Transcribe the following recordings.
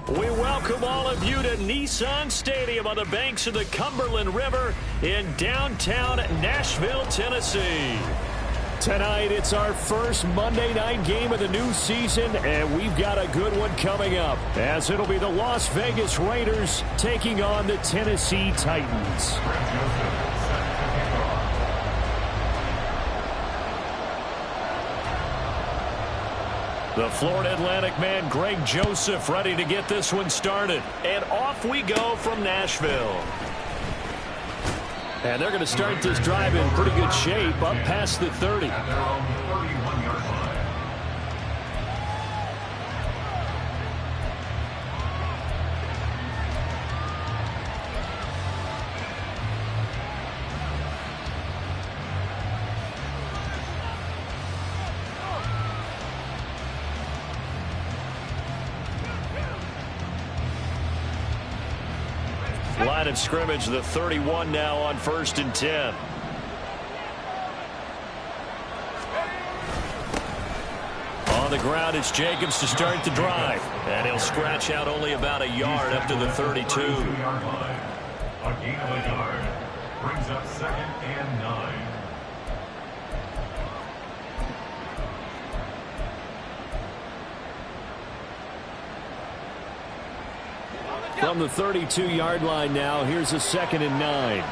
We welcome all of you to Nissan Stadium on the banks of the Cumberland River in downtown Nashville, Tennessee. Tonight, it's our first Monday night game of the new season, and we've got a good one coming up, as it'll be the Las Vegas Raiders taking on the Tennessee Titans. The Florida Atlantic man, Greg Joseph, ready to get this one started. And off we go from Nashville. And they're going to start this drive in pretty good shape, up past the 30. Line of scrimmage, the 31 now on 1st and 10. On the ground, it's Jacobs to start the drive. And he'll scratch out only about a yard up to the 32. A gain of a yard brings up 2nd and 9. From the 32-yard line now, here's a 2nd and 9.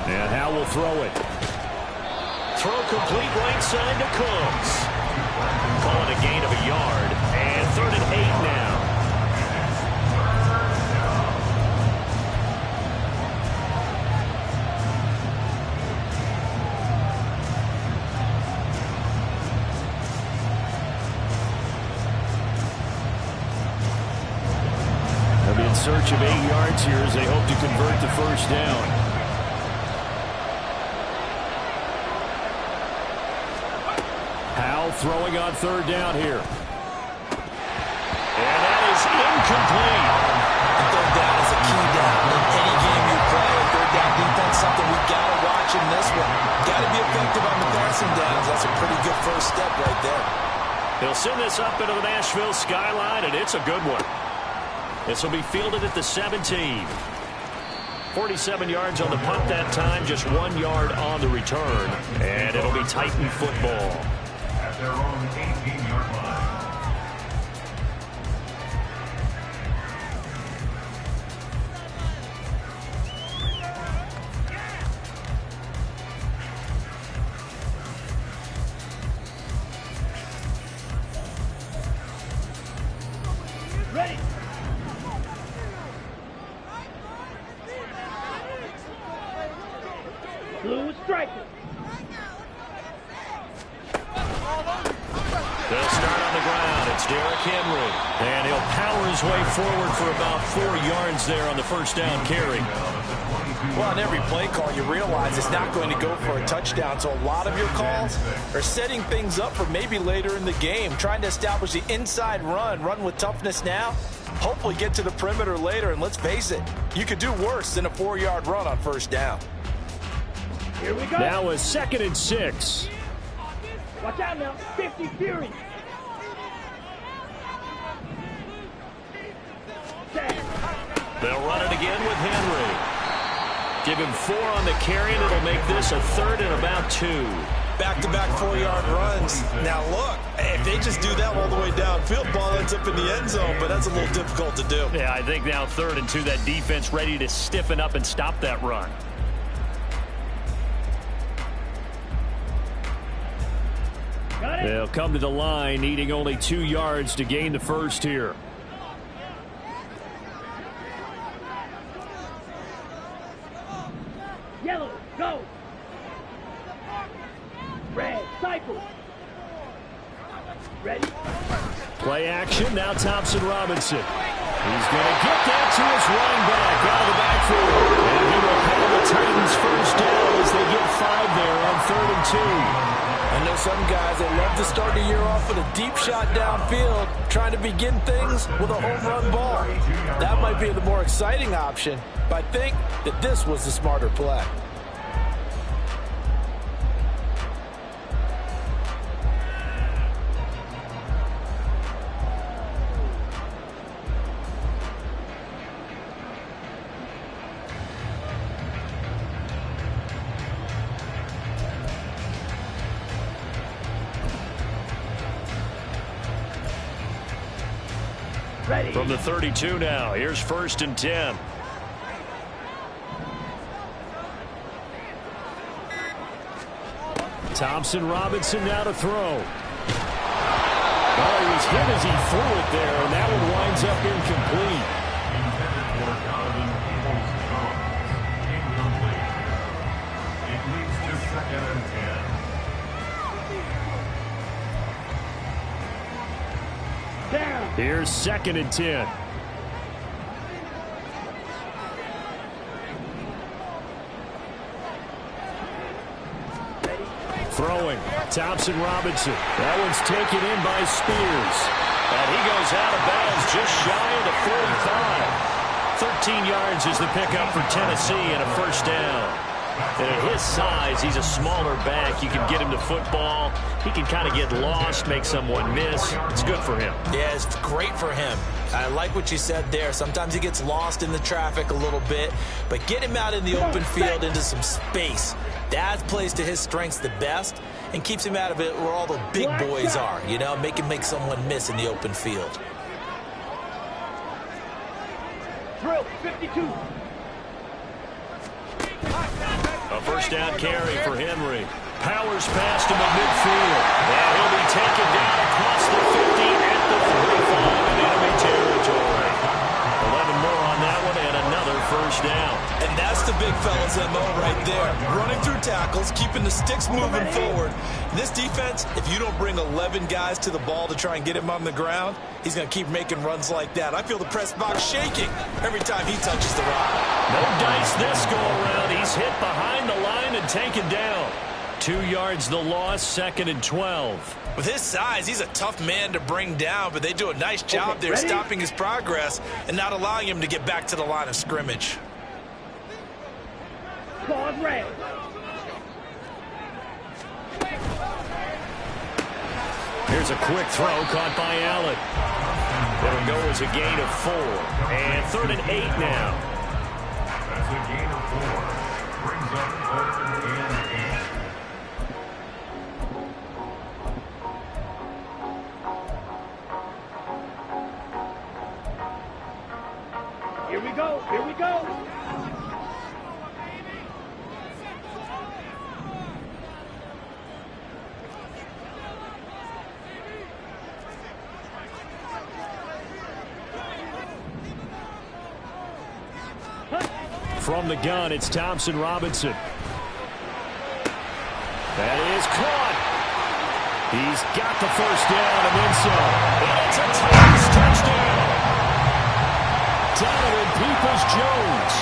And Howe will throw it. Throw complete right side to Cooks. Call it a gain of a yard. And 3rd and 8 now. In search of 8 yards here as they hope to convert the first down. Howe throwing on 3rd down here. And that is incomplete. And 3rd down is a key down. In any game you play, 3rd down defense, something we got to watch in this one. Got to be effective on the passing downs. That's a pretty good first step right there. He'll send this up into the Nashville skyline, and it's a good one. This will be fielded at the 17. 47 yards on the punt that time, just 1 yard on the return. And it'll be Titan football. At their own 18-yard line. Ready. Blue striker. They'll start on the ground. It's Derrick Henry. And he'll power his way forward for about 4 yards there on the first down carry. Well, on every play call, you realize it's not going to go for a touchdown. So a lot of your calls are setting things up for maybe later in the game, trying to establish the inside run with toughness now, hopefully get to the perimeter later. And let's face it, you could do worse than a 4-yard run on first down. Here we go. Now a 2nd and 6. Watch out now. 50 Fury. They'll run it again with Henry. Give him 4 on the carry, and it'll make this a 3rd and about 2. Back-to-back 4-yard runs. Now, look, if they just do that all the way downfield, ball ends up in the end zone, but that's a little difficult to do. Yeah, I think now 3rd and 2, that defense ready to stiffen up and stop that run. They'll come to the line, needing only 2 yards to gain the first here. Yellow, go. Red, cycle. Ready. Play action, now Thompson Robinson. He's going to get that to his running back out of the backfield. And he will have the Titans first down as they get 5 there on 3rd and 2. I know some guys, they love to start the year off with a deep shot downfield, trying to begin things with a home run ball. That might be the more exciting option, but I think that this was the smarter play. Ready. From the 32 now, here's 1st and 10. Thompson Robinson now to throw. Oh, he was hit as he threw it there, and that one winds up incomplete. It leads to 2nd and 10. Down. Here's 2nd and 10. Throwing. Thompson Robinson. That one's taken in by Spears. And he goes out of bounds just shy of the 45. 13 yards is the pickup for Tennessee and a 1st down. And at his size, he's a smaller back. You can get him to football. He can kind of get lost, make someone miss. It's good for him. Yeah, it's great for him. I like what you said there. Sometimes he gets lost in the traffic a little bit, but get him out in the open field into some space. That plays to his strengths the best and keeps him out of it where all the big boys are, you know, make him make someone miss in the open field. Drill 52. A 1st down carry for Henry. Powers past him at midfield. And he'll be taken down across the 50 at the 45 in enemy territory. 11 more on that one and another 1st down. And that's the big fella's MO right there. Running through tackles, keeping the sticks moving forward. This defense, if you don't bring 11 guys to the ball to try and get him on the ground, he's going to keep making runs like that. I feel the press box shaking every time he touches the rock. No dice this go around. He's hit behind the line and taken down. 2 yards the loss, 2nd and 12. With his size, he's a tough man to bring down, but they do a nice job there stopping his progress and not allowing him to get back to the line of scrimmage. Claws red. Here's a quick throw caught by Allen. It'll go as a gain of 4. And 3rd and 8 now. That's a gain of 4. Brings up 3rd and 8. Here we go. Here we go. From the gun, it's Thompson Robinson. That is caught. He's got the 1st down and then some. And it's a Titans touchdown. Donovan Peoples-Jones,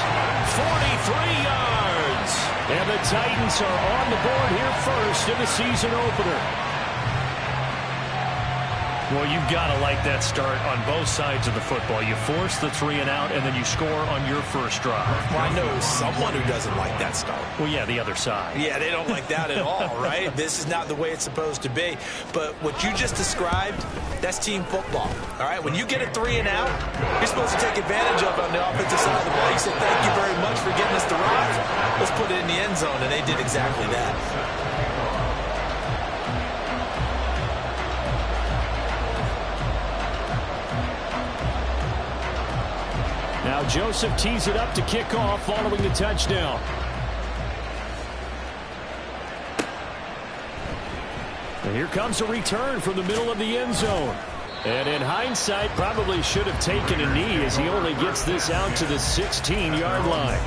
43 yards. And the Titans are on the board here first in the season opener. Well, you've got to like that start on both sides of the football. You force the 3 and out, and then you score on your 1st drive. Well, I know someone who doesn't like that start. Well, yeah, the other side. Yeah, they don't like that at all, right? This is not the way it's supposed to be. But what you just described, that's team football, all right? When you get a 3 and out, you're supposed to take advantage of it on the offensive side of the ball. You say, thank you very much for getting us the rock. Let's put it in the end zone, and they did exactly that. Now Joseph tees it up to kick off following the touchdown. And here comes a return from the middle of the end zone. And in hindsight, probably should have taken a knee as he only gets this out to the 16-yard line.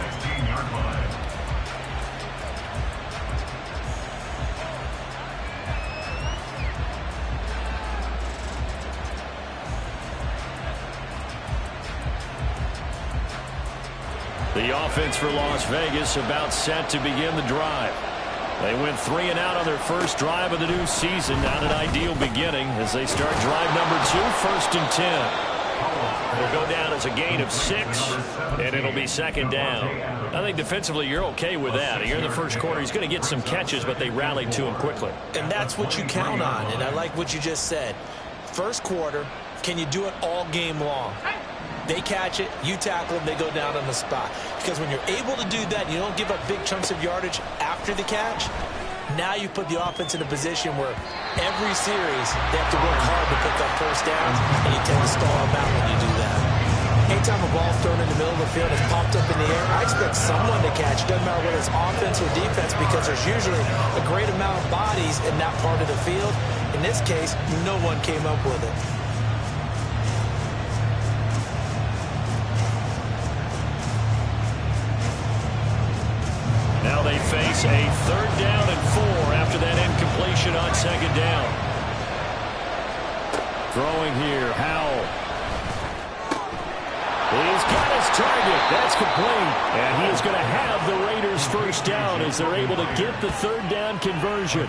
The offense for Las Vegas about set to begin the drive. They went 3 and out on their 1st drive of the new season. Not an ideal beginning as they start drive number 2, 1st and 10. It'll go down as a gain of 6, and it'll be 2nd down. I think defensively you're okay with that. You're in the 1st quarter. He's going to get some catches, but they rallied to him quickly. And that's what you count on, and I like what you just said. 1st quarter, can you do it all game long? They catch it, you tackle them, they go down on the spot. Because when you're able to do that, you don't give up big chunks of yardage after the catch, Now you put the offense in a position where every series they have to work hard to pick up first downs, and you tend to stall them out when you do that. Anytime a ball thrown in the middle of the field is popped up in the air, I expect someone to catch. It doesn't matter whether it's offense or defense, because there's usually a great amount of bodies in that part of the field. In this case, no one came up with it. Now they face a 3rd down and 4 after that incompletion on 2nd down. Throwing here, Howell. He's got his target. That's complete. And he is going to have the Raiders first down as they're able to get the 3rd down conversion.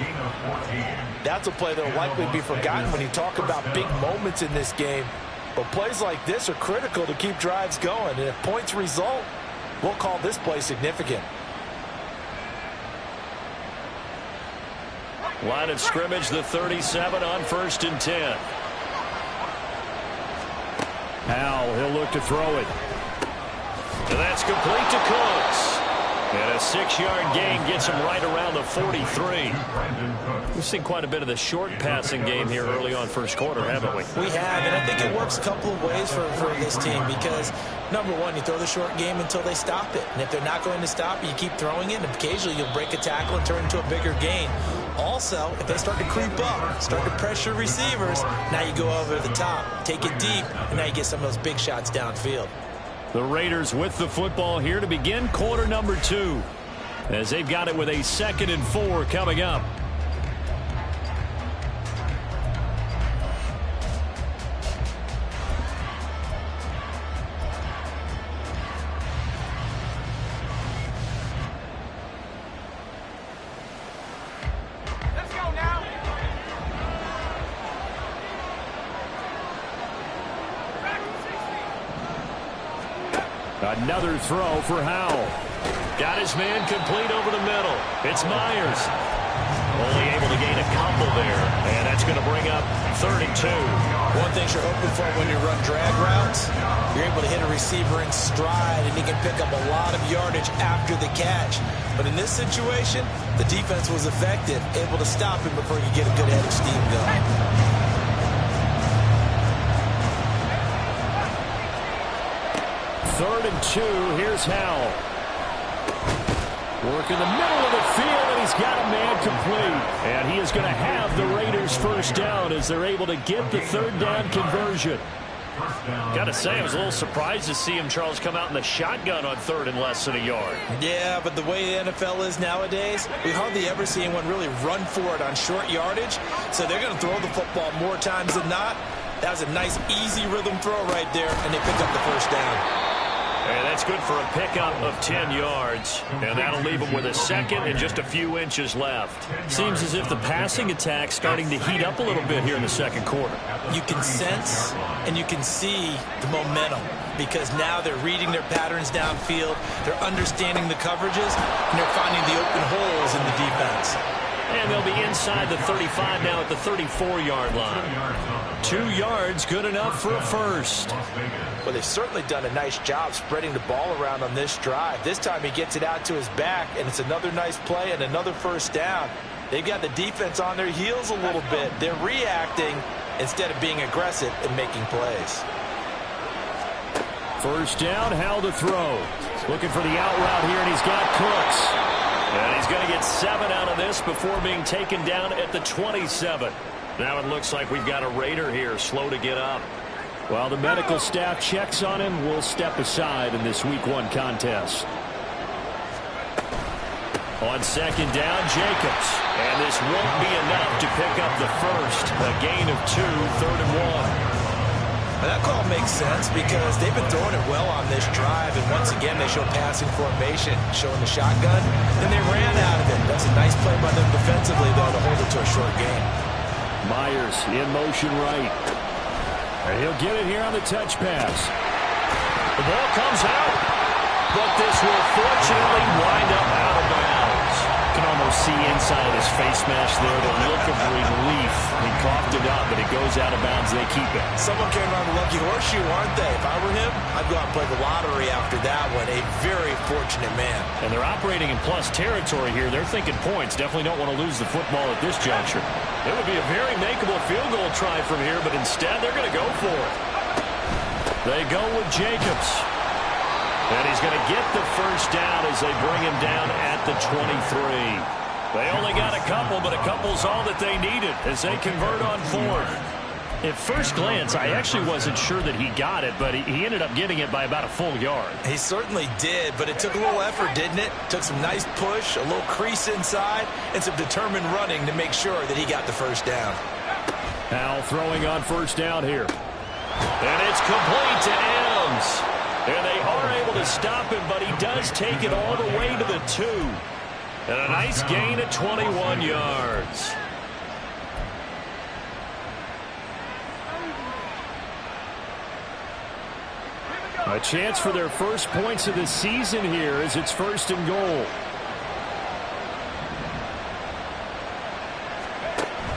That's a play that will likely be forgotten when you talk about big moments in this game. But plays like this are critical to keep drives going. And if points result, we'll call this play significant. Line of scrimmage, the 37 on 1st and 10. Howell, he'll look to throw it. And that's complete to Cooks. And a 6-yard gain gets him right around the 43. We've seen quite a bit of the short passing game here early on first quarter, haven't we? We have, and I think it works a couple of ways for this team because, number one, you throw the short game until they stop it. And if they're not going to stop it, you keep throwing it, and occasionally you'll break a tackle and turn into a bigger gain. Also, if they start to creep up, start to pressure receivers, now you go over the top, take it deep, and now you get some of those big shots downfield. The Raiders with the football here to begin quarter number 2, as they've got it with a 2nd and 4 coming up. Another throw for Howell. Got his man complete over the middle. It's Myers. Only able to gain a couple there. And that's going to bring up 3rd and 2. One thing you're hoping for when you run drag routes, you're able to hit a receiver in stride, and he can pick up a lot of yardage after the catch. But in this situation, the defense was effective, able to stop him before you get a good head of steam going. 3rd and 2. Here's Howell. Work in the middle of the field, and he's got a man complete. And he is going to have the Raiders first down as they're able to get the 3rd down conversion. Got to say, I was a little surprised to see him, Charles, come out in the shotgun on 3rd and less than a yard. Yeah, but the way the NFL is nowadays, we hardly ever see anyone really run for it on short yardage. So they're going to throw the football more times than not. That was a nice, easy rhythm throw right there, and they pick up the first down. And that's good for a pickup of 10 yards. And that'll leave them with a 2nd and just a few inches left. Seems as if the passing attack's starting to heat up a little bit here in the 2nd quarter. You can sense and you can see the momentum because now they're reading their patterns downfield, they're understanding the coverages, and they're finding the open holes in the defense. And they'll be inside the 35 now at the 34-yard line. 2 yards, good enough for a first. Well, they've certainly done a nice job spreading the ball around on this drive. This time he gets it out to his back, and it's another nice play and another first down. They've got the defense on their heels a little bit. They're reacting instead of being aggressive and making plays. First down, Howell to throw. Looking for the out route here, and he's got Cooks. And he's going to get 7 out of this before being taken down at the 27. Now it looks like we've got a Raider here, slow to get up. While the medical staff checks on him, we'll step aside in this Week 1 contest. On 2nd down, Jacobs. And this won't be enough to pick up the first. A gain of 2, 3rd and 1. And that call makes sense because they've been throwing it well on this drive, and once again they show passing formation, showing the shotgun, and they ran out of it. That's a nice play by them defensively, though, to hold it to a short gain. Myers in motion right. And he'll get it here on the touch pass. The ball comes out, but this will fortunately wind up out of bounds. You can almost see inside of his face mask there, the look of relief. He coughed it up, but it goes out of bounds. They keep it. Someone came around the lucky horseshoe, aren't they? If I were him, I'd go out and play the lottery after that one. A very fortunate man. And they're operating in plus territory here. They're thinking points. Definitely don't want to lose the football at this juncture. It would be a very makeable field goal try from here, but instead they're going to go for it. They go with Jacobs. And he's going to get the first down as they bring him down at the 23. They only got a couple, but a couple's all that they needed as they convert on fourth. At first glance, I actually wasn't sure that he got it, but he ended up getting it by about a full yard. He certainly did, but it took a little effort, didn't it? Took some nice push, a little crease inside, and some determined running to make sure that he got the first down. Now throwing on first down here. And it's complete to Adams. And they are able to stop him, but he does take it all the way to the 2. And a nice gain at 21 yards. A chance for their first points of the season here as it's first and goal.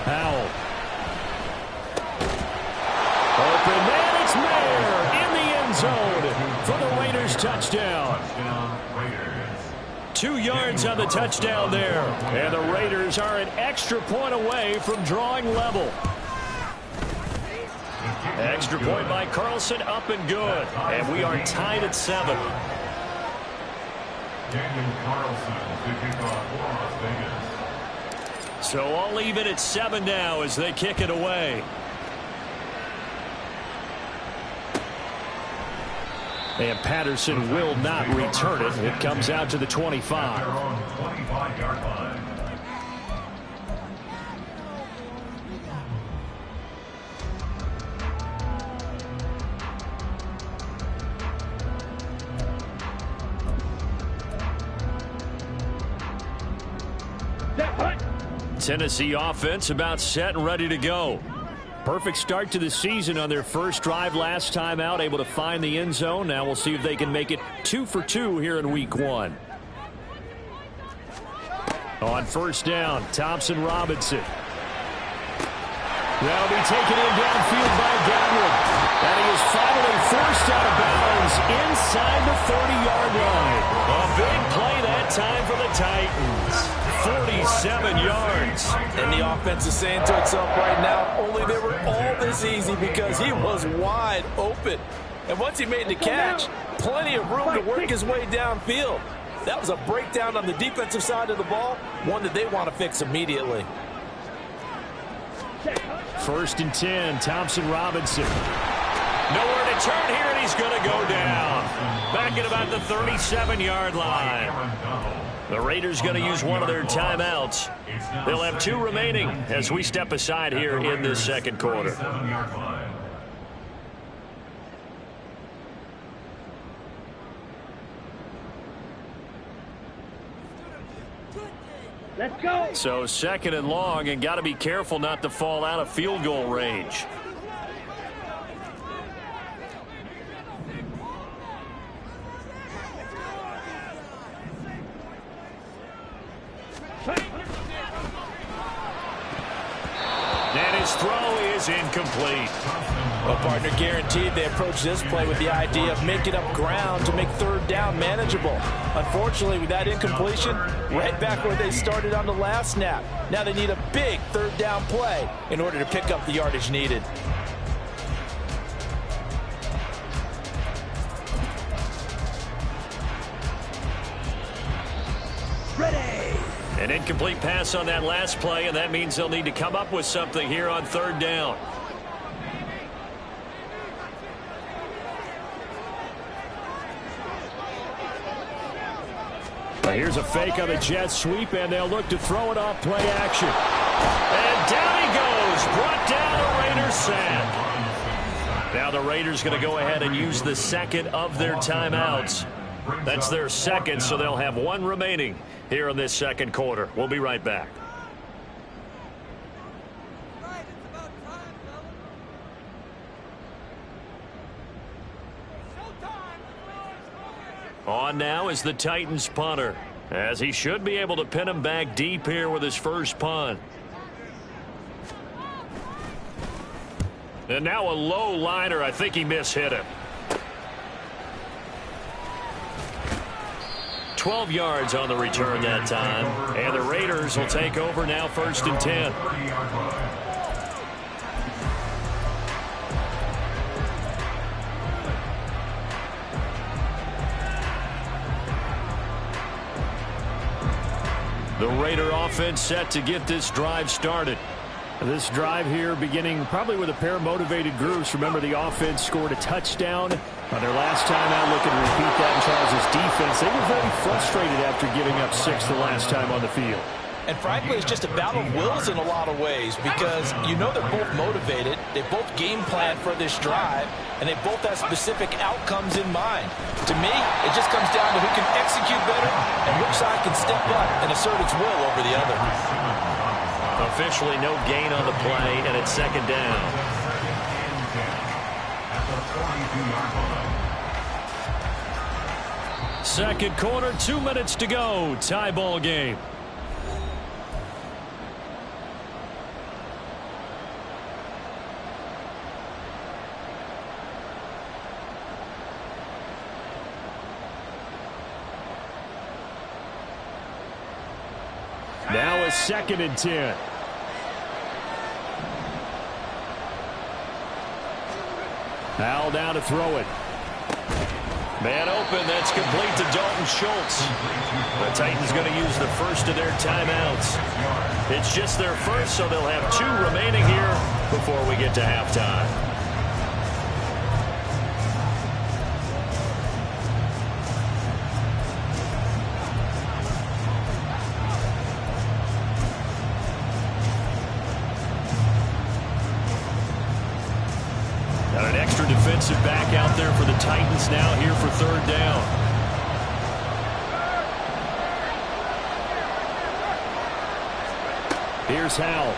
Howell. Open man, it's Mayer in the end zone for the Raiders touchdown. 2 yards on the touchdown there. And the Raiders are an extra point away from drawing level. Extra point by Carlson, up and good. And we are tied at 7. So I'll leave it at 7 now as they kick it away. And Patterson will not return it. It comes out to the 25. Tennessee offense about set and ready to go. Perfect start to the season on their first drive last time out, able to find the end zone. Now we'll see if they can make it 2 for 2 here in week 1. On first down, Thompson Robinson. That'll be taken in downfield by Godwin. And he is finally forced out of bounds inside the 30-yard line. A big play that time for the Titans. 47 yards. And the offense is saying to itself right now, only they were all this easy because he was wide open. And once he made the catch, plenty of room to work his way downfield. That was a breakdown on the defensive side of the ball, one that they want to fix immediately. First and 10, Thompson Robinson. Nowhere to turn here, and he's going to go down. Back at about the 37-yard line. The Raiders going to use one of their timeouts. They'll have 2 remaining as we step aside here in this second quarter. Let's go. So second and long, and got to be careful not to fall out of field goal range. And his throw is incomplete. Well, partner, guaranteed they approach this play with the idea of making up ground to make third down manageable. Unfortunately, with that incompletion, right back where they started on the last snap. Now they need a big third down play in order to pick up the yardage needed. An incomplete pass on that last play, and that means they'll need to come up with something here on third down. Here's a fake on the jet sweep, and they'll look to throw it off play action. And down he goes, brought down a Raiders sack. Now the Raiders going to go ahead and use the second of their timeouts. That's their second, so they'll have 1 remaining here in this second quarter. We'll be right back. On now is the Titans punter. as he should be able to pin him back deep here with his first punt. And now a low liner. I think he mishit him. 12 yards on the return that time. And the Raiders will take over now, 1st and 10. The Raider offense set to get this drive started. This drive here beginning probably with a pair of motivated groups. Remember, the offense scored a touchdown on their last time out. Looking to repeat that in Charles' defense. They were very frustrated after giving up 6 the last time on the field. And frankly, it's just a battle of wills in a lot of ways because you know they're both motivated. They both game plan for this drive, and they both have specific outcomes in mind. To me, it just comes down to who can execute better and which side can step up and assert its will over the other. Officially no gain on the play, and it's 2nd down. Second quarter, 2 minutes to go. Tie ball game. Now a 2nd and 10. Al down to throw it. Man open. That's complete to Dalton Schultz. The Titans going to use the first of their timeouts. It's just their first, so they'll have 2 remaining here before we get to halftime. Got an extra defensive back out there for the Titans now here for 3rd down. Here's Howell.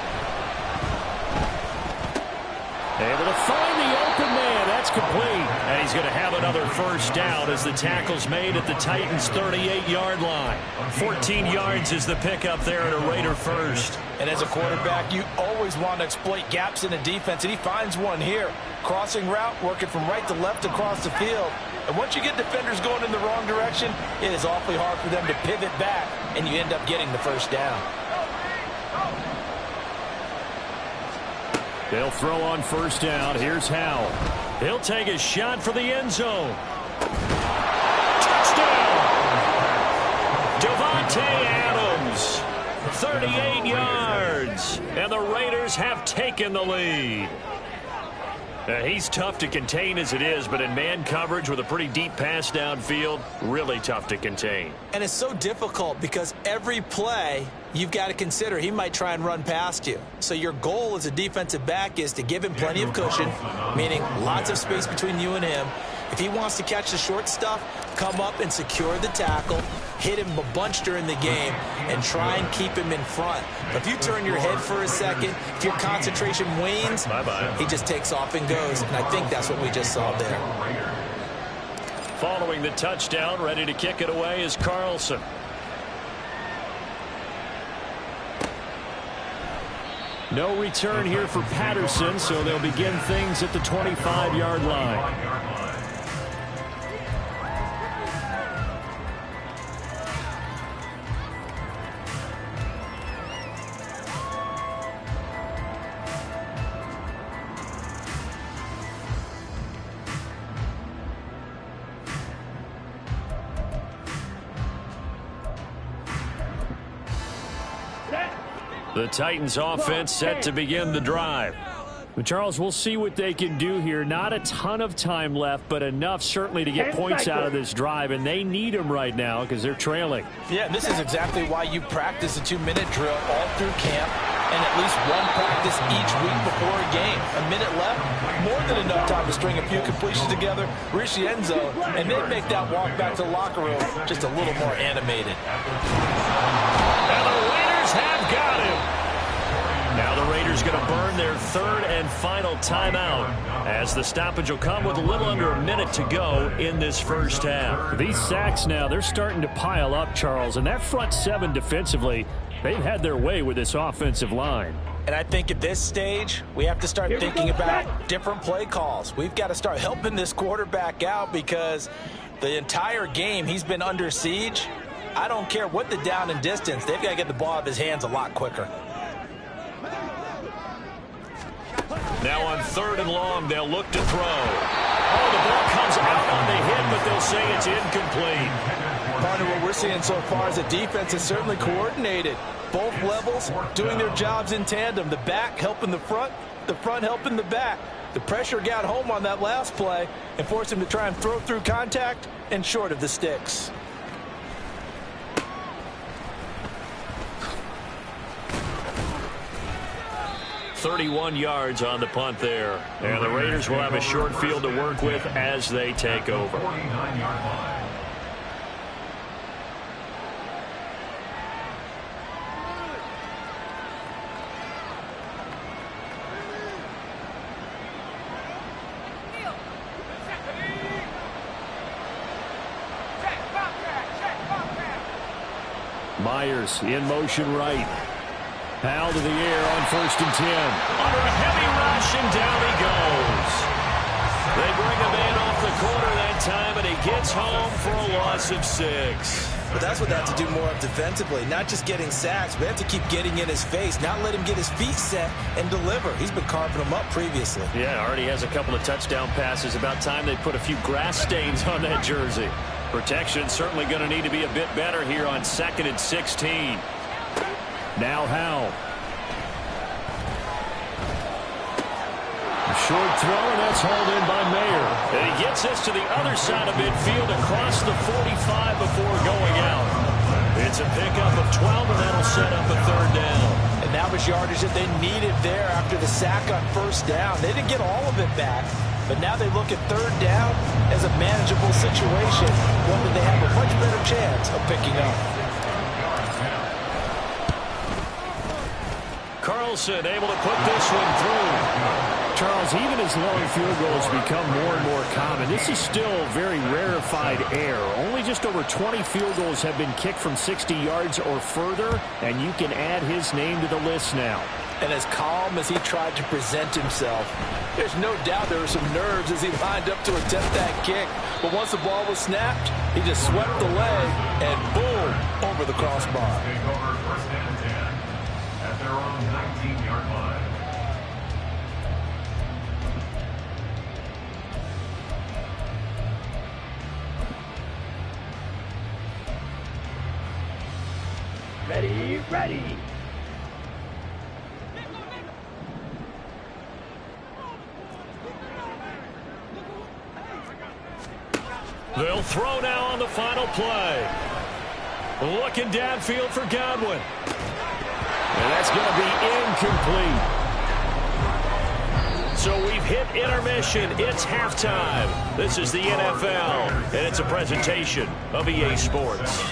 Able to find the open man. That's complete. And he's going to have another first down as the tackle's made at the Titans' 38-yard line. 14 yards is the pickup there at a Raider first. And as a quarterback, you always want to exploit gaps in the defense, and he finds one here. Crossing route, working from right to left across the field. And once you get defenders going in the wrong direction, it is awfully hard for them to pivot back, and you end up getting the first down. They'll throw on first down. Here's Howell. He'll take a shot for the end zone. Touchdown! Devontae Adams. 38 yards. And the Raiders have taken the lead. He's tough to contain as it is, but in man coverage with a pretty deep pass downfield, really tough to contain. And it's so difficult because every play you've got to consider he might try and run past you. So your goal as a defensive back is to give him plenty of cushion, meaning lots of space between you and him. If he wants to catch the short stuff, come up and secure the tackle, hit him a bunch during the game, and try and keep him in front. But if you turn your head for a second, if your concentration wanes, he just takes off and goes. And I think that's what we just saw there. Following the touchdown, ready to kick it away is Carlson. No return here for Patterson, so they'll begin things at the 25-yard line. The Titans offense set to begin the drive. But Charles, we'll see what they can do here. Not a ton of time left, but enough certainly to get points out of this drive, and they need them right now because they're trailing. Yeah, and this is exactly why you practice a 2-minute drill all through camp and at least one practice each week before a game. A minute left, more than enough time to string a few completions together, reach the end zone, and then make that walk back to the locker room just a little more animated. And the Raiders have got him. Now the Raiders going to burn their 3rd and final timeout as the stoppage will come with a little under a minute to go in this first half. These sacks now, they're starting to pile up, Charles, and that front seven defensively, they've had their way with this offensive line. And I think at this stage, we have to start thinking about different play calls. We've got to start helping this quarterback out because the entire game he's been under siege. I don't care what the down and distance. They've got to get the ball out of his hands a lot quicker. Now on 3rd and long, they'll look to throw. Oh, the ball comes out on the hit, but they'll say it's incomplete. Partner, what we're seeing so far is the defense is certainly coordinated. Both levels doing their jobs in tandem. The back helping the front helping the back. The pressure got home on that last play and forced him to try and throw through contact and short of the sticks. "31 yards on the punt there. And the Raiders will have a short field to work with as they take over. 49-yard line. Myers in motion right. Powell to the air on 1st and 10. Under a heavy rush, and down he goes. They bring a man off the corner that time, and he gets home for a loss of 6. But that's what they have to do more of defensively, not just getting sacks. We have to keep getting in his face, not let him get his feet set and deliver. He's been carving them up previously. Yeah, already has a couple of touchdown passes. About time they put a few grass stains on that jersey. Protection certainly going to need to be a bit better here on 2nd and 16. Now Howell. A short throw, and that's hauled in by Mayer. And he gets this to the other side of midfield across the 45 before going out. It's a pickup of 12, and that'll set up a 3rd down. And that was yardage that they needed there after the sack on 1st down. They didn't get all of it back, but now they look at 3rd down as a manageable situation, one that they have a much better chance of picking up. Carlson able to put this one through. Charles, even as long field goals become more and more common, this is still very rarefied air. Only just over 20 field goals have been kicked from 60 yards or further, and you can add his name to the list now. And as calm as he tried to present himself, there's no doubt there were some nerves as he lined up to attempt that kick. But once the ball was snapped, he just swept the leg and boom, over the crossbar. Take over 1st and 10 at their own 19-yard line. Ready, ready. They'll throw now on the final play. Looking downfield for Godwin. And that's going to be incomplete. So we've hit intermission. It's halftime. This is the NFL, and it's a presentation of EA Sports.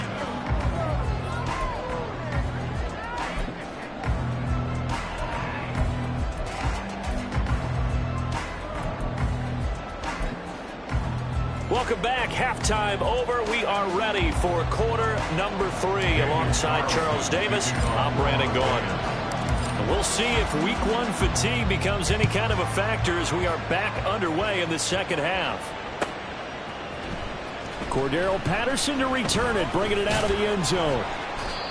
Welcome back. Halftime over. We are ready for quarter number 3. Alongside Charles Davis, I'm Brandon Gordon. And we'll see if week 1 fatigue becomes any kind of a factor as we are back underway in the second half. Cordero Patterson to return it, bringing it out of the end zone.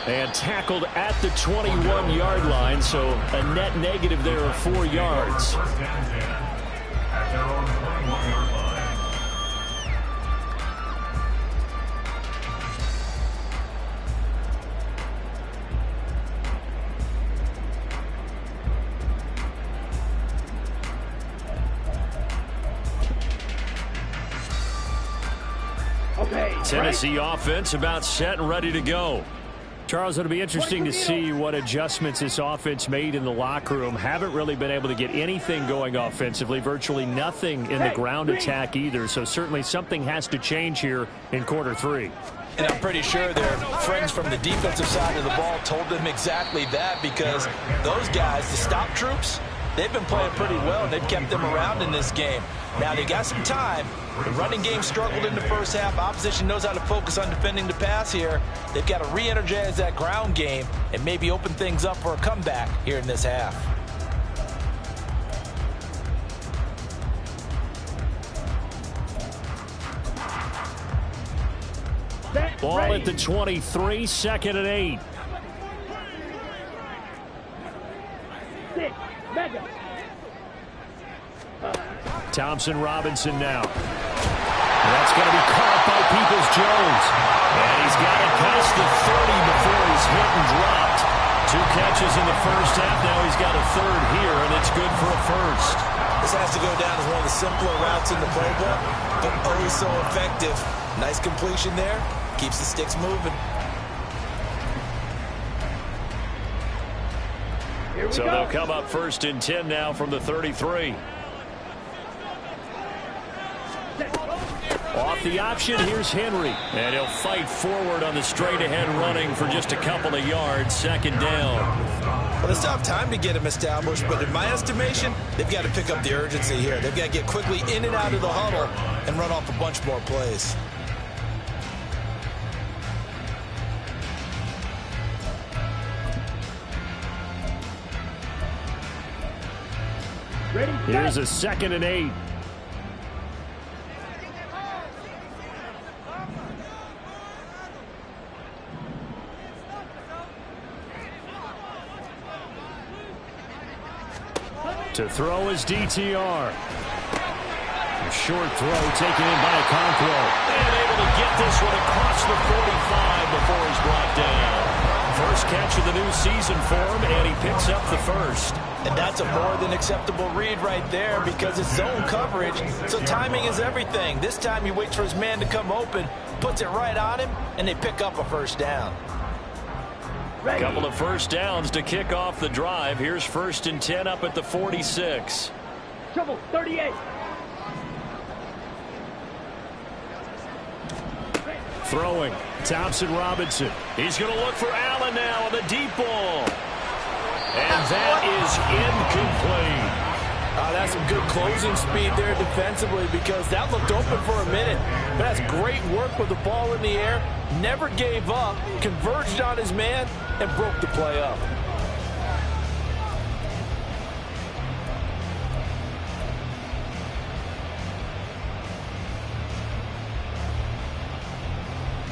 And tackled at the 21-yard line, so a net negative there of 4 yards. 1st and 10 at their own 21-yard line. Tennessee offense about set and ready to go. Charles, it'll be interesting to see what adjustments this offense made in the locker room. Haven't really been able to get anything going offensively, virtually nothing in the ground attack either. So certainly something has to change here in quarter 3. And I'm pretty sure their friends from the defensive side of the ball told them exactly that, because those guys, the stop troops, they've been playing pretty well, and they've kept them around in this game. Now, they got some time. The running game struggled in the first half. Opposition knows how to focus on defending the pass here. They've got to re-energize that ground game and maybe open things up for a comeback here in this half. Ball at the 23, 2nd and 8. Thompson Robinson now. That's going to be caught by Peoples-Jones. And he's got it past the 30 before he's hit and dropped. 2 catches in the first half. Now he's got a third here, and it's good for a first. This has to go down as one of the simpler routes in the playbook, but oh so effective. Nice completion there. Keeps the sticks moving. So they'll come up 1st and 10 now from the 33. Off the option, here's Henry. And he'll fight forward on the straight-ahead running for just a couple of yards. 2nd down. Well, they still have time to get him established, but in my estimation, they've got to pick up the urgency here. They've got to get quickly in and out of the huddle and run off a bunch more plays. Here's a 2nd and 8. To throw is DTR. A short throw taken in by Okonkwo. And able to get this one across the 45 before he's brought down. First catch of the new season for him, and he picks up the first. And that's a more than acceptable read right there because it's zone coverage, so timing is everything. This time he waits for his man to come open, puts it right on him, and they pick up a first down. A couple of first downs to kick off the drive. Here's 1st and 10 up at the 46. Trouble, 38. Throwing, Thompson Robinson. He's going to look for Allen now on the deep ball. And that is incomplete. That's some good closing speed there defensively because that looked open for a minute. But that's great work with the ball in the air. Never gave up, converged on his man, and broke the play up.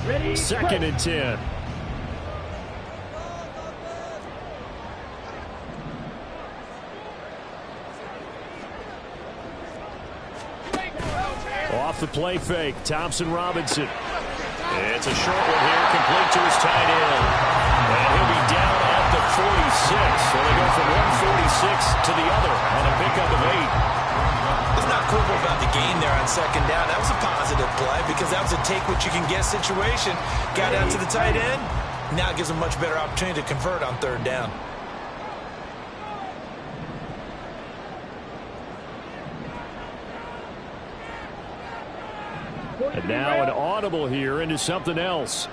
Ready? 2nd and 10. Off the play fake, Thompson Robinson. It's a short one here, complete to his tight end. And he'll be down at the 46. So they go from 146 to the other on a pickup of 8. Let's not quibble about the gain there on 2nd down. That was a positive play because that was a take-what-you-can-get situation. Got out to the tight end. Now it gives them a much better opportunity to convert on 3rd down. And now an audible here into something else.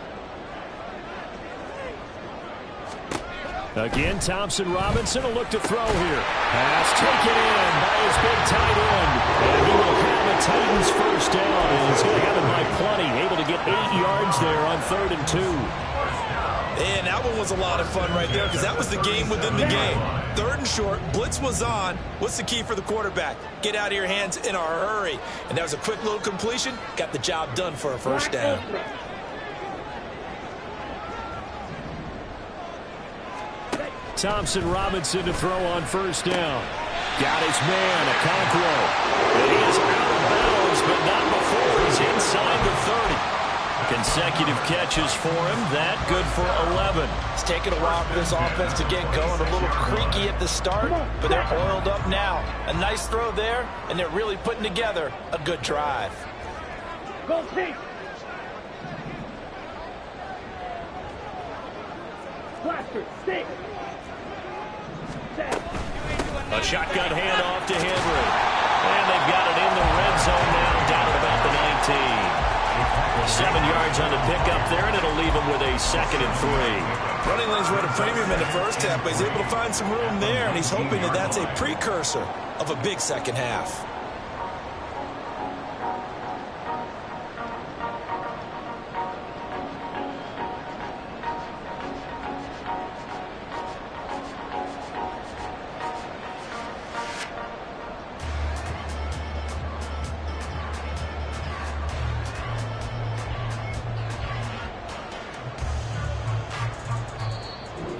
Again, Thompson Robinson will look to throw here. Pass taken in by his big tight end. And he will have a Titans first down. And he's going to have it by plenty. Able to get 8 yards there on 3rd and 2. And that one was a lot of fun right there because that was the game within the game. 3rd and short, blitz was on. What's the key for the quarterback? Get out of your hands in a hurry. And that was a quick little completion. Got the job done for a first down. Thompson Robinson to throw on 1st down. Got his man, Okonkwo. And he is out of bounds, but not before he's inside the 30. Consecutive catches for him. That good for 11. It's taken a while for this offense to get going. A little creaky at the start, but they're oiled up now. A nice throw there, and they're really putting together a good drive. Go team. Blaster, stick. A shotgun handoff to Henry. And they've got it in the red zone now, down at about the 19. 7 yards yards on the pickup there, and it'll leave him with a 2nd and 3. Running lanes were at a premium in the first half, but he's able to find some room there, and he's hoping that that's a precursor of a big second half.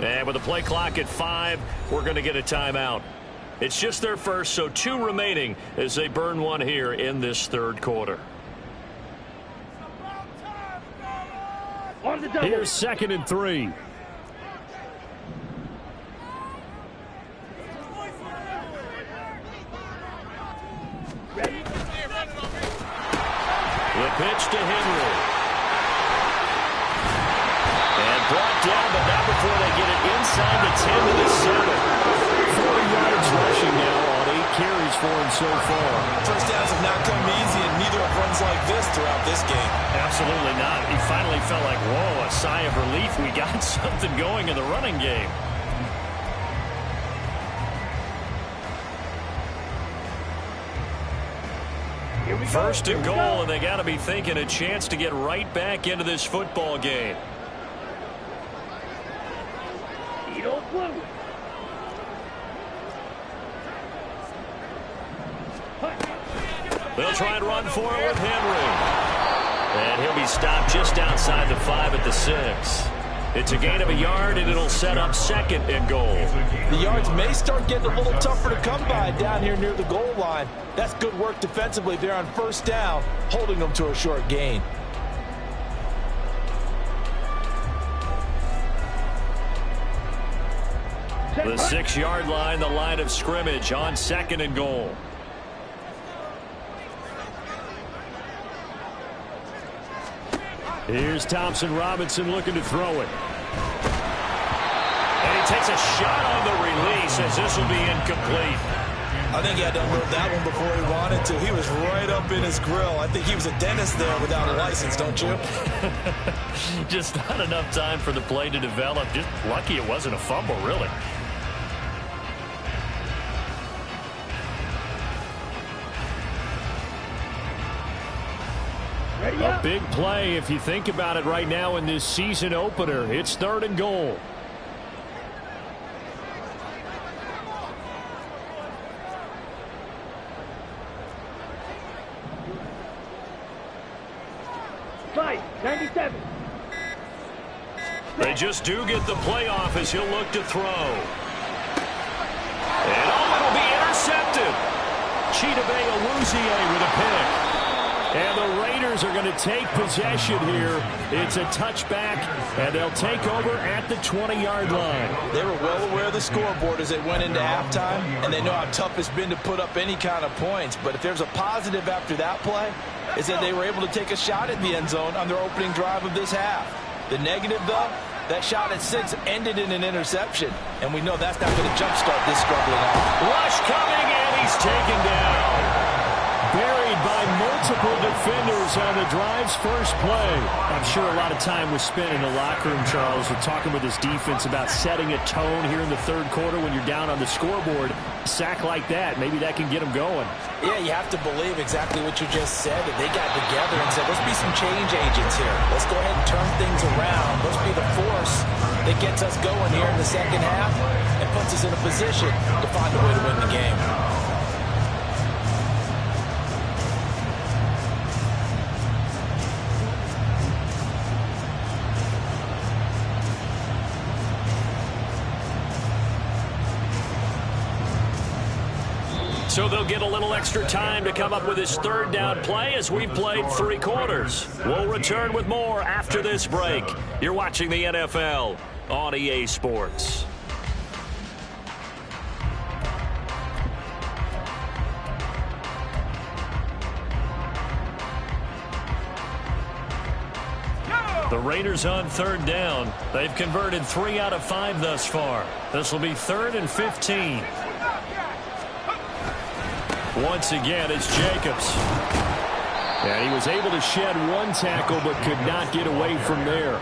And with the play clock at 5, we're going to get a timeout. It's just their first, so 2 remaining as they burn one here in this 3rd quarter. On the double. Here's 2nd and 3. Ready? The pitch to Henry. And brought down, but not before they get it inside the 10 to the 7. 40 yards rushing now on 8 carries for him so far. First downs have not come easy, and neither have runs like this throughout this game. Absolutely not. He finally felt like, whoa, a sigh of relief. We got something going in the running game. Here we go. 1st and Here we goal, go. and they got to be thinking a chance to get right back into this football game. Eat old blue. They'll try and run for it with Henry. And he'll be stopped just outside the 5 at the 6. It's a gain of a yard, and it'll set up 2nd and goal. The yards may start getting a little tougher to come by down here near the goal line. That's good work defensively there on 1st down, holding them to a short gain. The 6-yard line, the line of scrimmage on 2nd and goal. Here's Thompson Robinson looking to throw it. And he takes a shot on the release as this will be incomplete. I think he had to unload that one before he wanted to. He was right up in his grill. I think he was a dentist there without a license, don't you? Just not enough time for the play to develop. Just lucky it wasn't a fumble, really. A big play if you think about it right now in this season opener. It's 3rd and goal. Fight. 97. They just do get the playoff as he'll look to throw. And it'll be intercepted. Chidobe Awuzie with a pick. And the Raiders are going to take possession here. It's a touchback, and they'll take over at the 20-yard line. They were well aware of the scoreboard as they went into halftime, and they know how tough it's been to put up any kind of points. But if there's a positive after that play, is that they were able to take a shot at the end zone on their opening drive of this half. The negative, though, that shot at 6 ended in an interception, and we know that's not going to jumpstart this struggling out. Rush coming, and he's taken down. Buried by multiple defenders on the drive's first play. I'm sure a lot of time was spent in the locker room, Charles, with talking with his defense about setting a tone here in the 3rd quarter when you're down on the scoreboard. A sack like that, maybe that can get them going. Yeah, you have to believe exactly what you just said. That they got together and said, let's be some change agents here. Let's go ahead and turn things around. Let's be the force that gets us going here in the 2nd half and puts us in a position to find a way to win the game. So they'll get a little extra time to come up with his 3rd down play as we played 3 quarters. We'll return with more after this break. You're watching the NFL on EA Sports. The Raiders on 3rd down. They've converted 3 out of 5 thus far. This will be 3rd and 15. Once again, it's Jacobs. And he was able to shed one tackle but could not get away from there.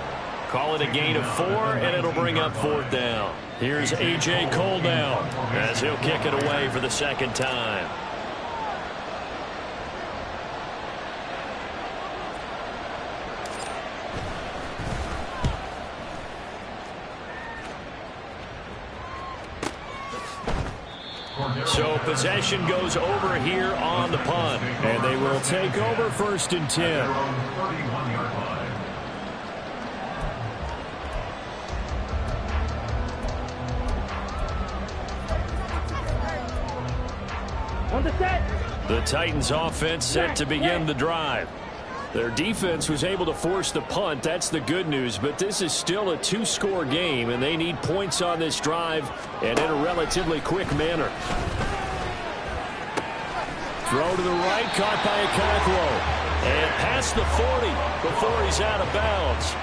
Call it a gain of 4, and it'll bring up 4th down. Here's A.J. Cole down as he'll kick it away for the second time. So possession goes over here on the punt. And they will take over 1st and 10. On the set. The Titans offense set to begin the drive. Their defense was able to force the punt. That's the good news. But this is still a 2-score game, and they need points on this drive and in a relatively quick manner. Throw to the right, caught by Okonkwo. And past the 40 before he's out of bounds.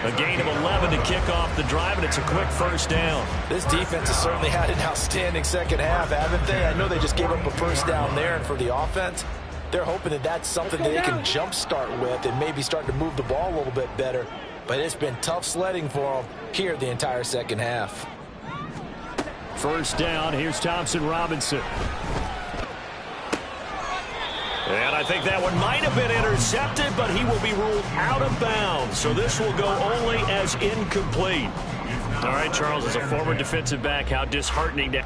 A gain of 11 to kick off the drive, and it's a quick 1st down. This defense has certainly had an outstanding second half, haven't they? I know they just gave up a 1st down there, and for the offense, they're hoping that that's something that they can jumpstart with and maybe start to move the ball a little bit better. But it's been tough sledding for them here the entire second half. 1st down, here's Thompson Robinson. And I think that one might have been intercepted, but he will be ruled out of bounds. So this will go only as incomplete. All right, Charles, as a former defensive back, how disheartening that.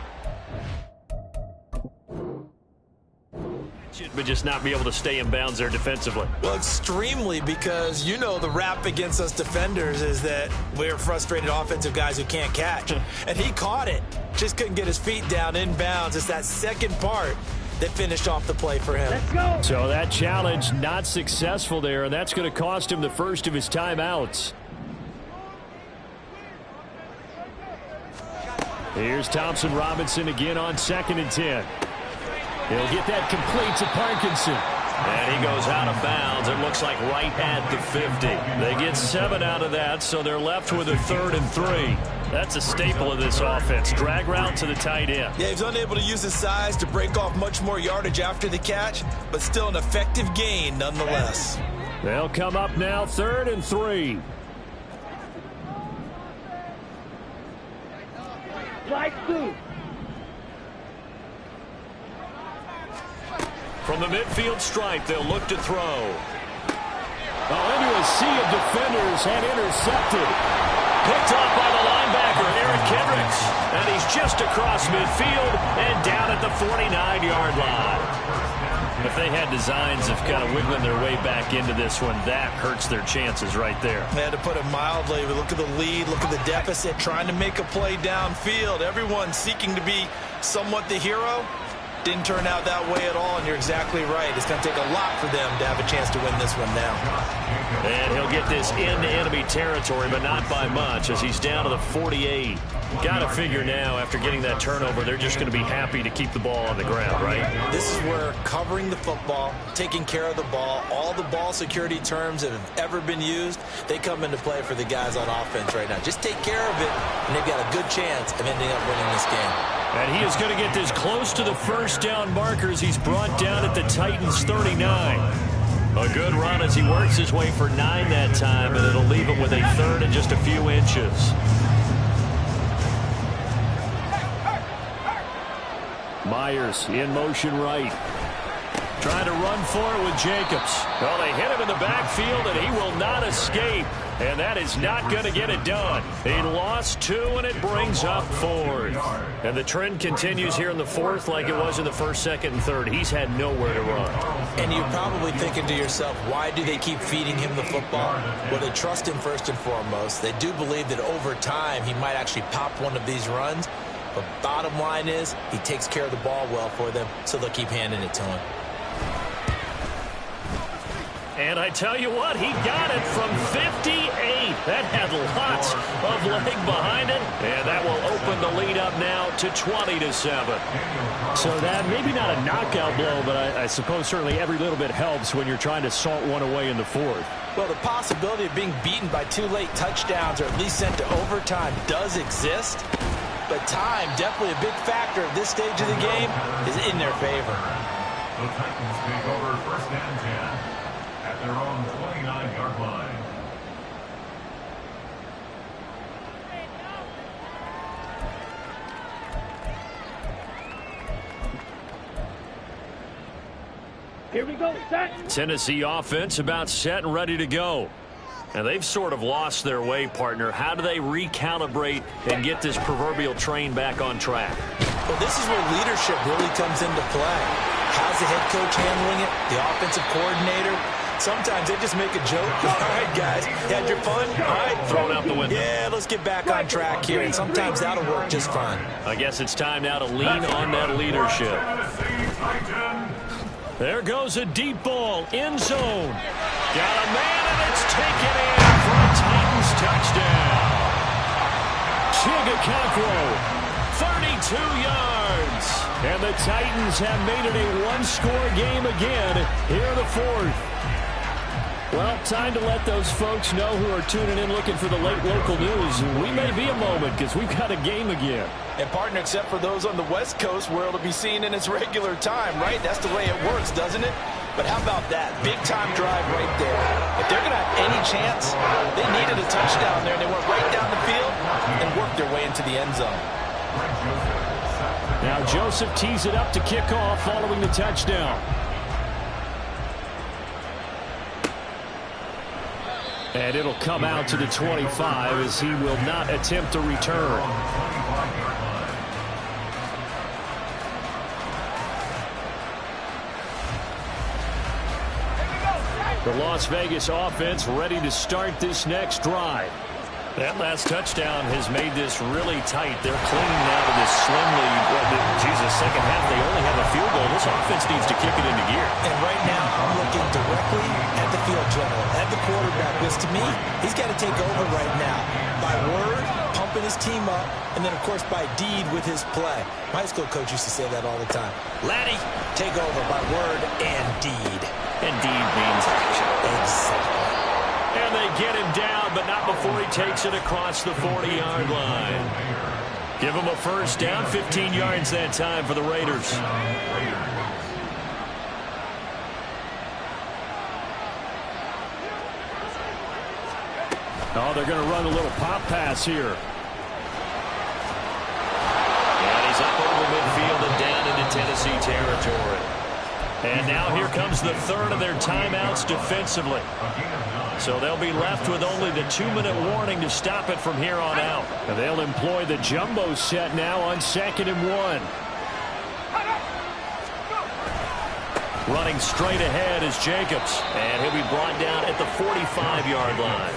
But just not be able to stay in bounds there defensively. Well, extremely, because you know the rap against us defenders is that we're frustrated offensive guys who can't catch. And he caught it. Just couldn't get his feet down in bounds. It's that second part that finished off the play for him. Let's go. So that challenge not successful there, and that's going to cost him the first of his timeouts. Here's Thompson Robinson again on 2nd and 10. He'll get that complete to Parkinson. And he goes out of bounds. It looks like right at the 50. They get 7 out of that, so they're left with a 3rd and 3. That's a staple of this offense. Drag route to the tight end. Yeah, he's unable to use his size to break off much more yardage after the catch, but still an effective gain nonetheless. They'll come up now 3rd and 3. Slide 2. From the midfield stripe, they'll look to throw. Into a sea of defenders and intercepted. Picked off by the linebacker, Eric Kendricks. And he's just across midfield and down at the 49-yard line. If they had designs of kind of wiggling their way back into this one, that hurts their chances right there. They had to put it mildly. But look at the lead, look at the deficit, trying to make a play downfield. Everyone seeking to be somewhat the hero. Didn't turn out that way at all, and you're exactly right. It's going to take a lot for them to have a chance to win this one now. And he'll get this into enemy territory, but not by much, as he's down to the 48. Got to figure now, after getting that turnover, they're just going to be happy to keep the ball on the ground, right? This is where covering the football, taking care of the ball, all the ball security terms that have ever been used, they come into play for the guys on offense right now. Just take care of it, and they've got a good chance of ending up winning this game. And he is going to get this close to the 1st down markers. He's brought down at the Titans' 39. A good run as he works his way for 9 that time, and it'll leave him with a 3rd and just a few inches. Myers in motion right. Trying to run for it with Jacobs. Well, they hit him in the backfield, and he will not escape. And that is not going to get it done. He lost 2, and it brings up 4th. And the trend continues here in the 4th like it was in the 1st, 2nd, and 3rd. He's had nowhere to run. And you're probably thinking to yourself, why do they keep feeding him the football? Well, they trust him first and foremost. They do believe that over time he might actually pop one of these runs. But bottom line is he takes care of the ball well for them, so they'll keep handing it to him. And I tell you what, he got it from 58. That had lots of leg behind it. And that will open the lead up now to 20-7. So that maybe not a knockout blow, but I suppose certainly every little bit helps when you're trying to salt one away in the 4th. Well, the possibility of being beaten by 2 late touchdowns or at least sent to overtime does exist. But time, definitely a big factor at this stage of the game, is in their favor. The Titans take over 1st and 10. at their own 29-yard line. Here we go, set. Tennessee offense about set and ready to go. And they've sort of lost their way, partner. How do they recalibrate and get this proverbial train back on track? Well, this is where leadership really comes into play. How's the head coach handling it? The offensive coordinator? Sometimes they just make a joke. All right, guys, you had your fun? All right. Thrown out the window. Yeah, let's get back on track here. And sometimes that'll work just fine. I guess it's time now to lean on that leadership. There goes a deep ball, end zone. Got a man, and it's taken in for a Titans touchdown. Chigacaquo, 32 yards. And the Titans have made it a one-score game again here in the fourth. Well, time to let those folks know who are tuning in looking for the late local news. We may be a moment because we've got a game again. And, partner, except for those on the West Coast where it'll be seen in its regular time, right? That's the way it works, doesn't it? But how about that? Big-time drive right there. If they're going to have any chance, they needed a touchdown there, and they went right down the field and worked their way into the end zone. Now Joseph tees it up to kick off following the touchdown. And it'll come out to the 25 as he will not attempt to return. The Las Vegas offense ready to start this next drive. That last touchdown has made this really tight. They're clinging now to this slim lead. Jesus, second half, they only have a field goal. This offense needs to kick it into gear. And right now, I'm looking directly at the field general, at the quarterback, because to me, he's got to take over right now. By word, pumping his team up, and then, of course, by deed with his play. My high school coach used to say that all the time. Laddie, take over by word and deed. And deed means action. Exactly. And they get him down, but not before he takes it across the 40-yard line. Give him a first down, 15 yards that time for the Raiders. Oh, they're going to run a little pop pass here. And he's up over midfield and down into Tennessee territory. And now here comes the third of their timeouts defensively. So they'll be left with only the 2-minute warning to stop it from here on out. And they'll employ the jumbo set now on 2nd and 1. Running straight ahead is Jacobs. And he'll be brought down at the 45-yard line.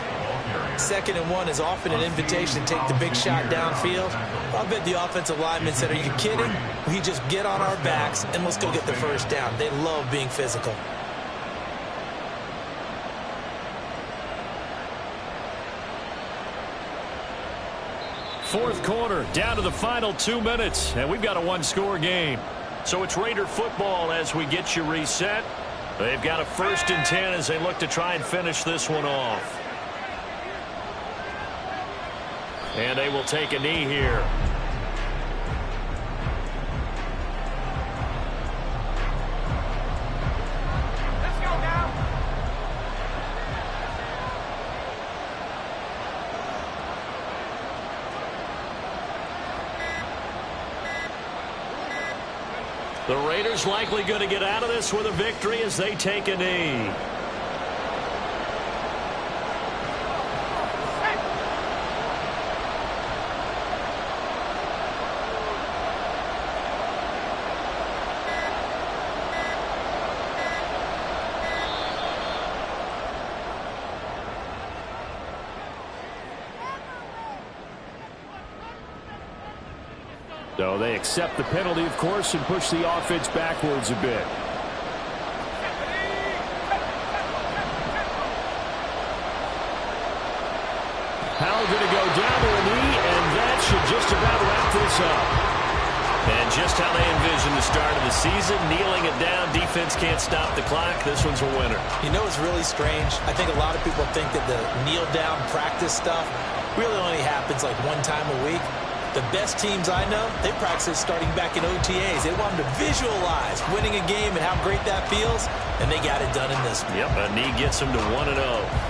2nd and 1 is often an invitation to take the big shot downfield. I bet the offensive lineman said, are you kidding? We just get on our backs and let's go get the first down. They love being physical. Fourth quarter, down to the final 2 minutes, and we've got a one-score game. So it's Raider football as we get you reset. They've got a 1st and 10 as they look to try and finish this one off. And they will take a knee here. Let's go now. The Raiders likely going to get out of this with a victory as they take a knee. So they accept the penalty, of course, and push the offense backwards a bit. Howell going to go down to a knee, and that should just about wrap this up. And just how they envisioned the start of the season, kneeling it down, defense can't stop the clock. This one's a winner. You know, it's really strange. I think a lot of people think that the kneel-down practice stuff really only happens like one time a week. The best teams I know, they practice starting back in OTAs. They want them to visualize winning a game and how great that feels, and they got it done in this one. Yep, a knee gets them to 1-0.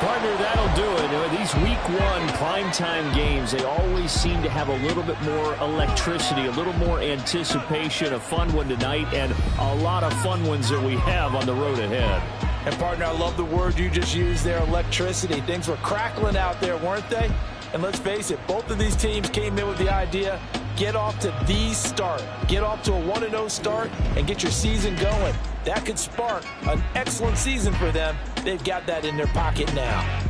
Partner, that'll do it. These week one primetime games, they always seem to have a little bit more electricity, a little more anticipation. A fun one tonight, and a lot of fun ones that we have on the road ahead. And, partner, I love the word you just used there, electricity. Things were crackling out there, weren't they? And let's face it, both of these teams came in with the idea, get off to the start. Get off to a 1-0 start and get your season going. That could spark an excellent season for them. They've got that in their pocket now.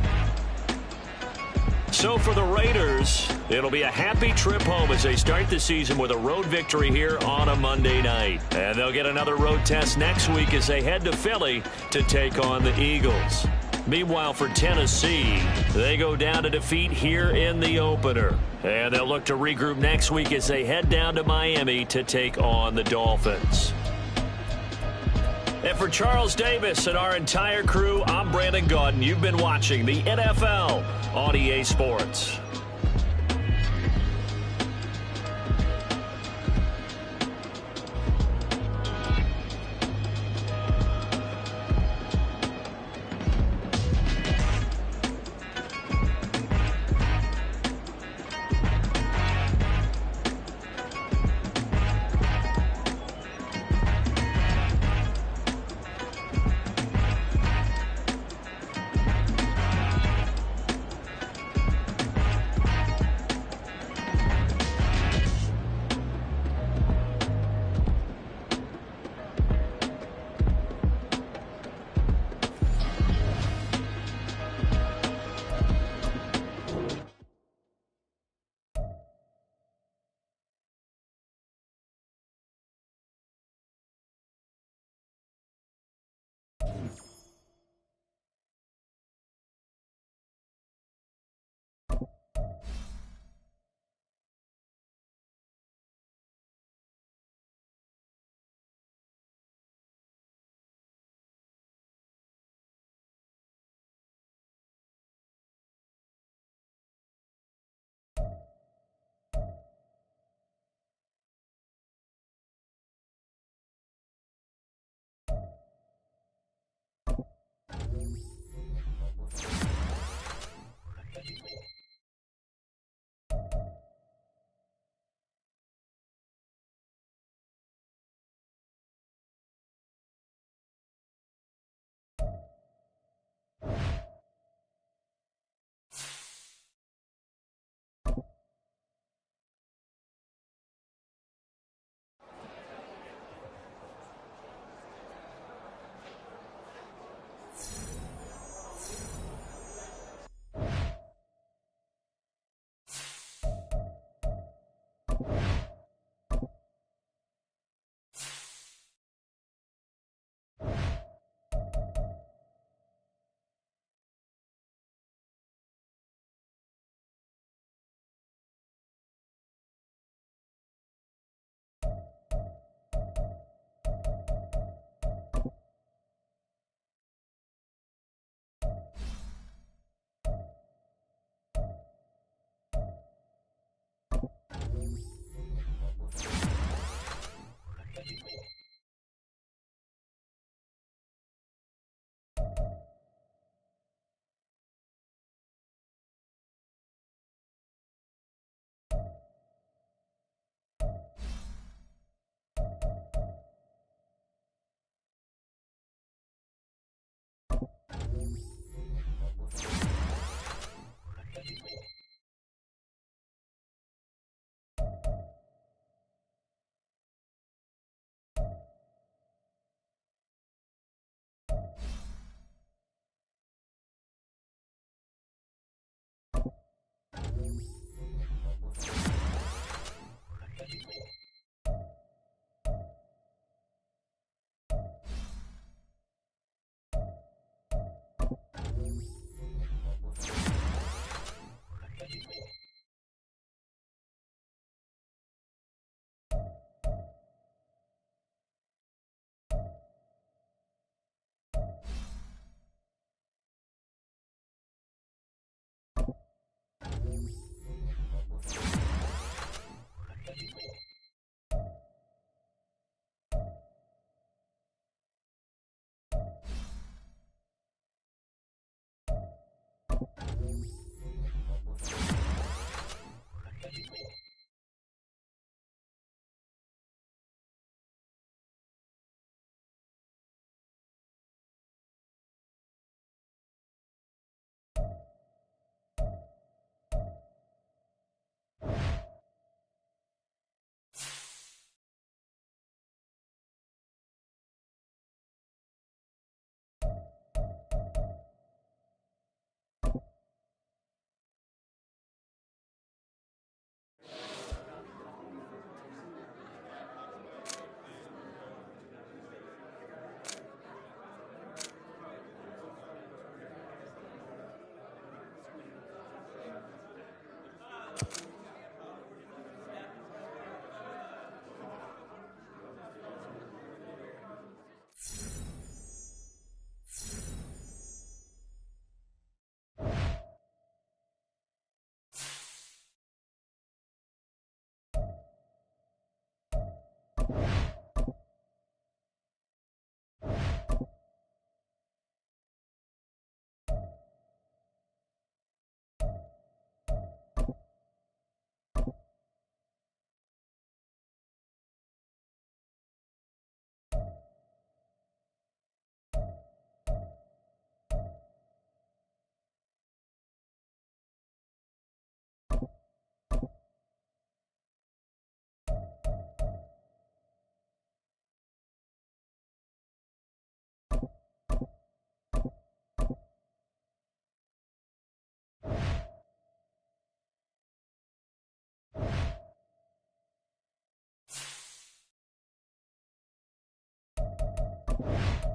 So for the Raiders, it'll be a happy trip home as they start the season with a road victory here on a Monday night. And they'll get another road test next week as they head to Philly to take on the Eagles. Meanwhile, for Tennessee, they go down to defeat here in the opener. And they'll look to regroup next week as they head down to Miami to take on the Dolphins. And for Charles Davis and our entire crew, I'm Brandon Gaudin. You've been watching the NFL on EA Sports. Bye.